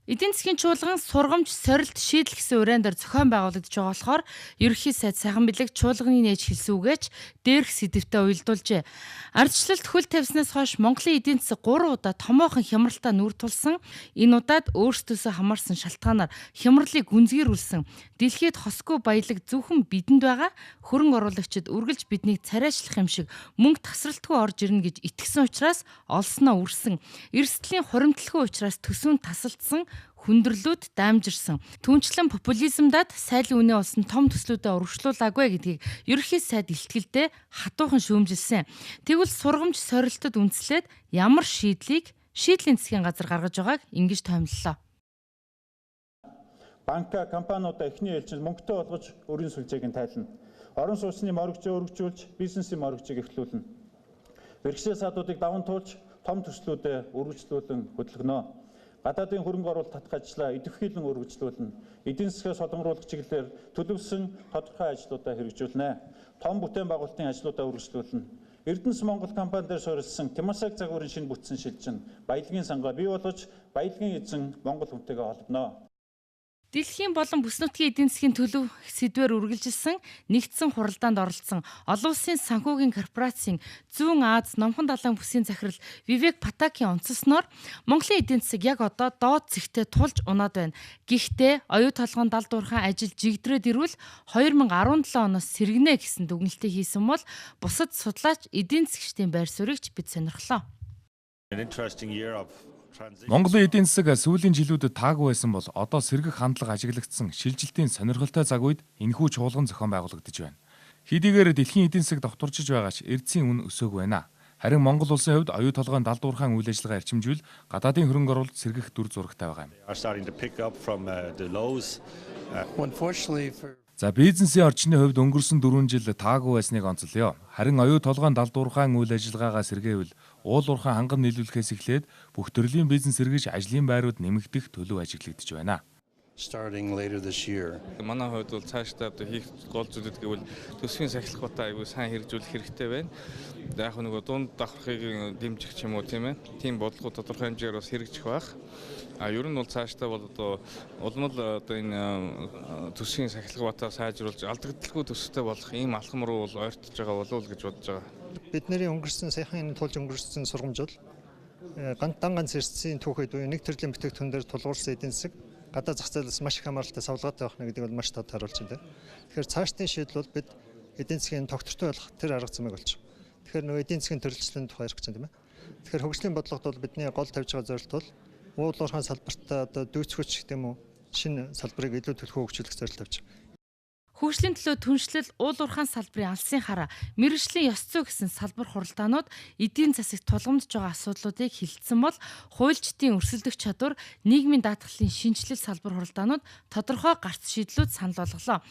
Эдийн засгийн чуулган сургамж, сорилт, шийдэл гэсэн уран дээр зохион байгуулагдж байгаа болохоор ерөнхий сайд сайхан бэлэг чуулганы нээж хэлсэн үгээч дээрх сэдвтэ уялдуулжээ. Ардчлалт хөл тавьснаас хойш Монголын эдийн засаг 3 удаа томоохон хямралтаа нүүр тулсан. Энэ удаад өөрсдөөсөө хамаарсан шалтгаанаар хямралыг гүнзгийрүүлсэн. Дэлхийд хосгүй баялаг зөвхөн бидэнд байгаа. Хөрөнгө оруулагчид үргэлж биднийг царайчлах юм шиг мөнгө тасралтгүй орж ирнэ гэж итгэсэн учраас олсноо үрсэн. Эрсдлийн хуримтлалгүй учраас төсөв нь тасалдсан, хүндрэлүүд даамжирсан. Түүнчлэн популизмдад сайлын үнэ болсон том төслүүдэд урагшлуулаагүй гэдгийг ерөнхий сайд илтгэлдээ хатуухан шүүмжилсэн. Тэгвэл сургамж сорилтод үндэслээд ямар шийдлийн засгийн газар гаргаж байгааг ингэж томиллоо. Банка компаниудаа эхний ээлжинд мөнгөтэй болгож өрийн сүлжээг нь тайлна. Орон сууцны моргожоо өргөжүүлж бизнесийн моргожийг эхлүүлнэ. Бэрхшээл садуудыг даван туулж том төслүүдэд үргэлжлүүлэн хөдөлгөнө. Гадаадын хөрөнгө оруулалт татах ажлаа идэвхжүүлэн үргэлжлүүлнэ. Эдийн засгаас солонгоруулах чиглэлээр төлөвлөсөн тодорхой ажлуудаа хэрэгжүүлнэ. Том бүтээн байгуулалтын ажлуудаа үргэлжлүүлнэ. Эрдэнэс Монгол компаниудаар суурилсан Тимашек загварын шинэ бүтцэн шилжин баялагын сангаа бий болгож баялагын эзэн Монгол хүнтэйгээ холбоно. Дэлхийн болон бүс нутгийн эдийн засгийн төлөв сэдвээр үргэлжилсэн нэгдсэн хуралдаанд оролцсон олон улсын санхүүгийн корпорацийн Зүүн Аз номхон далайн бүсийн захирал Вивек Патакийн онцлсноор Монголын эдийн засаг яг одоо доод зэгтээ тулж унаад байна. Гэхдээ оюу толгойн далд уурхайн ажил жигдрээд ирвэл 2017 оноос сэргэнэ гэсэн дүгнэлтийг хийсэн бол бусад судлаач эдийн засгчдын байр суурийг ч бид сонирхлоо. Монголын эдийн засаг сүүлийн жилүүдэд таагүй байсан бол одоо сэргэх хандлага ажиглагдсан шилжилтийн сонирхолтой цаг үед энэхүү чуулган зохион байгуулагдаж байна. Хэдийгээр дэлхийн эдийн засаг довторчж байгаа ч эрдэсийн үн өсөөгүй байна. Харин Монгол улсын хувьд оюу толгойн далд уурхайн үйл ажиллагаа эрчимжүүл гадаадын хөрөнгө оруулалт сэргэх дүр зурагтай байгаа юм. За бизнесийн орчны хувьд өнгөрсөн 4 жил таагүй байсныг онцлоё. Харин оюу толгойн далд уурхайн үйл ажиллагаагаа сэргээвэл уул уурхайн ханган нийлүүлэхээс эхлээд бүх төрлийн бизнес сэргэж ажлын байрууд нэмэгдэх төлөв ажиглагдаж байна. Манай хувьд бол цаашдаа одоо хийх гол зүйлүүд гэвэл төсвийн сахилгуудаа аягүй сайн хэрэгжүүлэх хэрэгтэй байна. Яг нөгөө дунд давхрахыг дэмжих ч юм уу тийм ээ. Тийм бодлого тодорхой хэмжээгээр бас хэрэгжих байх. Ер нь бол цаашдаа бол одоо улмал одоо энэ төсвийн сахилгуудаа сайжруулж алдагдaltaгүй төсөвтэй болох ийм алхам руу бол ойртож байгаа болов уу гэж бодож байгаа. Бидний өнгөрсөн саяхан энэ тулж өнгөрсөн сургамжууд ганц эрсдлийн түүхэд буюу нэг төрлийн бүтээгдэхүүн дээр тулгуурсан эдийн засаг гадаа зах зээлээс маш их хамааралтай савлгаатай байна гэдэг бол маш тод харуулж байна. Тэгэхээр цаашдын шийдэл бол бид эдийн засгийн тогтвортой болох тэр арга замыг олж. Тэгэхээр нөгөө эдийн засгийн төрөлжлөлийн тухай ярих гэж байна тийм ээ. Тэгэхээр хөгжлийн бодлогод бол бидний гол тавьж байгаа зорилт бол уул уурхайн салбартаа одоо дүүцгүүч гэх юм уу шинэ салбарыг илүү төлхөө хөгжүүлэх зорилт тавьж. Хөгжлийн төлөө түншлэл, уул уурхайн салбарын алсын хараа, мэргэжлийн ёс зүй гэсэн салбар хуралдаанууд эдийн засагт тулгамдж байгаа асуудлуудыг хилцсэн бол хуульчдын өрсөлдөх чадвар, нийгмийн даатгалын шинжилэл салбар хуралдаанууд тодорхой гарц шийдлүүд санал болголоо.